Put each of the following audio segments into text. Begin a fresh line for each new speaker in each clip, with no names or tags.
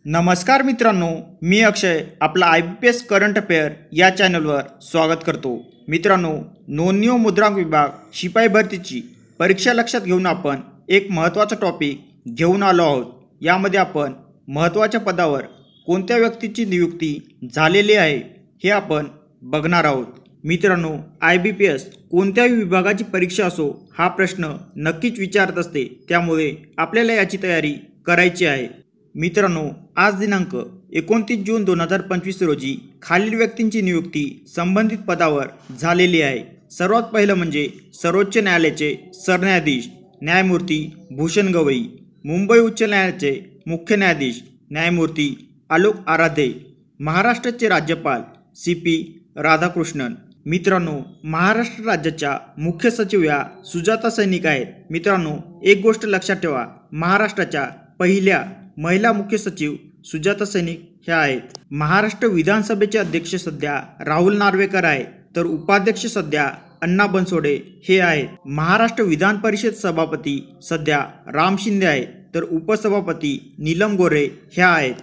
नमस्कार मित्रांनो, मी अक्षय आपला IBPS करंट अफेअर या चॅनलवर स्वागत करतो। मित्रांनो, नोंदणी व मुद्रांक विभाग शिपाई भरतीची परीक्षा लक्षात घेऊन आपण एक महत्त्वाचा टॉपिक घेऊन आलो आहोत। यामध्ये आपण महत्त्वाच्या पदावर कोणत्या व्यक्तीची नियुक्ती झालेली आहे हे आपण बघणार आहोत। मित्रांनो, IBPS कोणत्याही विभागाची परीक्षा असो हा प्रश्न नक्कीच विचारत असते, त्यामुळे आपल्याला याची तयारी करायची आहे। मित्रांनो, आज दिनांक 29 जून 2025 रोजी खालील व्यक्तींची नियुक्ती संबंधित पदावर झालेली आहे। सर्वात पहिलं म्हणजे सर्वोच्च न्यायालयाचे सरन्यायाधीश न्यायमूर्ती भूषण गवई, मुंबई उच्च न्यायालयाचे मुख्य न्यायाधीश न्यायमूर्ती आलोक आराधे, महाराष्ट्राचे राज्यपाल CP राधाकृष्णन। मित्रांनो, महाराष्ट्र राज्याच्या मुख्य सचिव या सुजाता सैनिक आहेत। मित्रांनो, एक गोष्ट लक्षात ठेवा, महाराष्ट्राच्या पहिल्या महिला मुख्य सचिव सुजाता सैनिक ह्या आहेत। महाराष्ट्र विधानसभेचे अध्यक्ष सध्या राहुल नार्वेकर आहे, तर उपाध्यक्ष सध्या अण्णा बनसोडे हे आहेत। महाराष्ट्र विधान परिषद सभापती सध्या राम शिंदे आहेत, तर उपसभापती नीलम गोरे ह्या आहेत।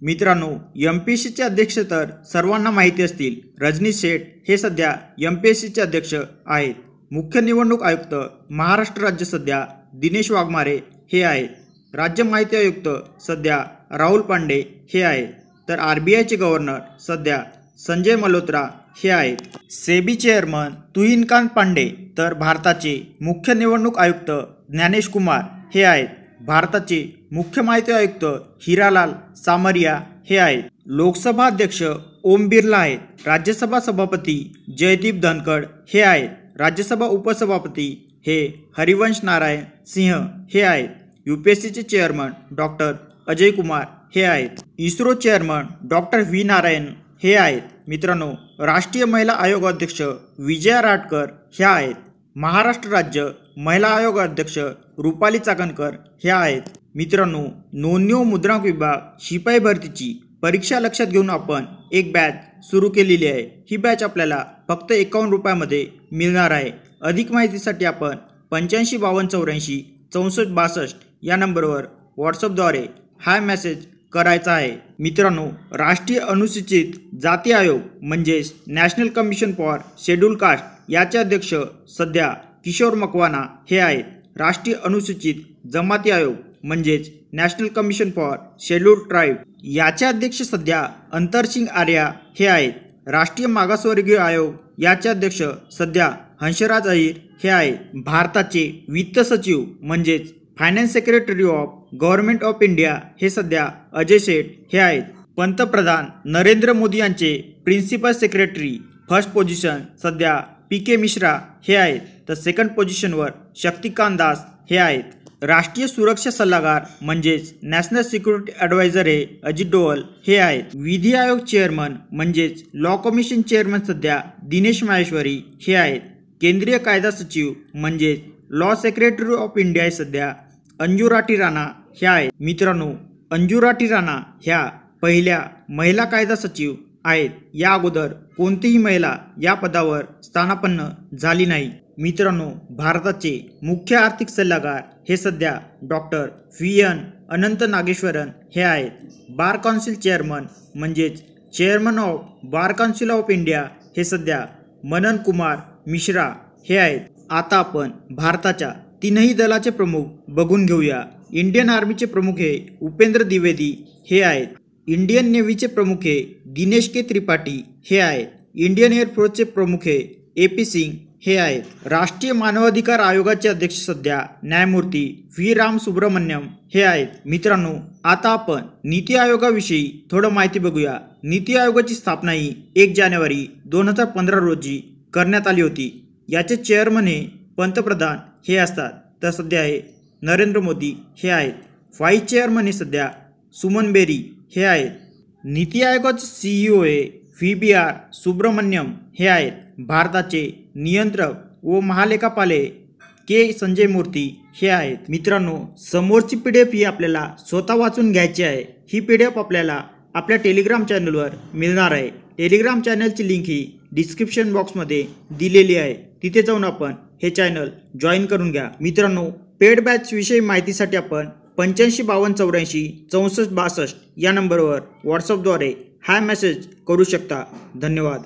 मित्रांनो, MPSCचे अध्यक्ष तर सर्वांना माहिती असतील, रजनीश शेठ हे सध्या MPSCचे अध्यक्ष आहेत। मुख्य निवडणूक आयुक्त महाराष्ट्र राज्य सध्या दिनेश वाघमारे हे आहेत। राज्य माहिती आयुक्त सध्या राहुल पांडे हे आहेत, तर RBIचे गव्हर्नर सध्या संजय मल्होत्रा हे आहेत। सेबी चेअरमन तुहिनकांत पांडे तर भारताचे मुख्य निवडणूक आयुक्त ज्ञानेश कुमार हे आहेत। भारताचे मुख्य माहिती आयुक्त हिरालाल सामरिया हे आहेत। लोकसभा अध्यक्ष ओम बिर्ला आहेत। राज्यसभा सभापती जयदीप धनखड हे आहेत। राज्यसभा उपसभापती हे हरिवंश नारायण सिंह हे आहेत। UPSCचे चेअरमन डॉक्टर अजय कुमार हे आहेत। ISRO chairman doctor V Narayan हे आहेत। मित्रांनो, राष्ट्रीय महिला आयोग अध्यक्ष विजया राटकर ह्या आहेत। महाराष्ट्र राज्य महिला आयोग अध्यक्ष रुपाली चाकणकर ह्या आहेत। मित्रांनो, नोंदणी व मुद्रांक विभाग शिपाई भरतीची परीक्षा लक्षात घेऊन आपण एक बॅच सुरू केलेली आहे। ही बॅच आपल्याला फक्त 51 रुपयामध्ये मिळणार आहे। अधिक माहितीसाठी आपण 85 52 84 64 62 या नंबरवर व्हॉट्सअपद्वारे हा मेसेज करायचा आहे। मित्रांनो, राष्ट्रीय अनुसूचित जाती आयोग म्हणजेच National Commission for Schedule Caste याचे अध्यक्ष सध्या किशोर मकवाना हे आहेत। राष्ट्रीय अनुसूचित जमाती आयोग म्हणजेच National Commission for schedule tribe याचे अध्यक्ष सध्या अंतरसिंग आर्या हे आहेत। राष्ट्रीय मागासवर्गीय आयोग याचे अध्यक्ष सध्या हंसराज अहिर हे आहेत। भारताचे वित्त सचिव म्हणजेच finance secretary of government of India हे सध्या अजय सेठ हे आहेत। पंतप्रधान नरेंद्र मोदी यांचे प्रिन्सिपल सेक्रेटरी फर्स्ट पोझिशन सध्या PK मिश्रा हे आहेत, तर सेकंड पोझिशनवर शक्तिकांत दास हे आहेत। राष्ट्रीय सुरक्षा सल्लागार म्हणजेच नॅशनल सिक्युरिटी ॲडवायझर हे अजित डोवल हे आहेत। विधी आयोग चेअरमन म्हणजेच लॉ कमिशन चेअरमन सध्या दिनेश माहेश्वरी हे आहेत। केंद्रीय कायदा सचिव म्हणजेच लॉ सेक्रेटरी ऑफ इंडिया सध्या अंजू राठी राणा ह्या आहेत। मित्रांनो, अंजू राठी राणा ह्या पहिल्या महिला कायदा सचिव आहेत। या अगोदर कोणतीही महिला या पदावर स्थानापन्न झाली नाही। मित्रांनो, भारताचे मुख्य आर्थिक सल्लागार हे सध्या डॉक्टर VN अनंत नागेश्वरन हे आहेत। बार काउन्सिल चेअरमन म्हणजेच chairman of bar council of India हे सध्या मनन कुमार मिश्रा हे आहेत। आता आपण भारताच्या तीनही दलाचे प्रमुख बघून घेऊया। इंडियन आर्मीचे प्रमुख हे उपेंद्र द्विवेदी हे आहेत। इंडियन नेव्हीचे प्रमुख हे दिनेश के त्रिपाठी हे आहेत। इंडियन एअरफोर्सचे प्रमुख हे AP सिंग हे आहेत। राष्ट्रीय मानवाधिकार आयोगाचे अध्यक्ष सध्या न्यायमूर्ती V राम सुब्रमण्यम हे आहेत। मित्रांनो, आता आपण नीती आयोगाविषयी थोडं माहिती बघूया। नीती आयोगाची स्थापना ही 1 जानेवारी 2015 रोजी करण्यात आली होती। याचे चेअरमन हे पंतप्रधान हे असतात, तर सध्या हे नरेंद्र मोदी हे आहेत। व्हाईस चेअरमन हे सध्या सुमन बेरी हे आहेत। नीती आयोगाचे CEO हे VBR सुब्रमण्यम हे आहेत। भारताचे नियंत्रक व महालेखापाल के संजय मूर्ती हे आहेत। मित्रांनो, समोरची PDF ही आपल्याला स्वतः वाचून घ्यायची आहे। ही PDF आपल्याला आपल्या टेलिग्राम चॅनलवर मिळणार आहे। टेलिग्राम चॅनलची लिंक ही डिस्क्रिप्शन बॉक्समध्ये दिलेली आहे, तिथे जाऊन आपण हे चॅनल जॉईन करून घ्या। मित्रांनो, पेड बॅच विषयी माहितीसाठी आपण 855284 6462 या नंबरवर व्हॉट्सअपद्वारे हाय मेसेज करू शकता. धन्यवाद.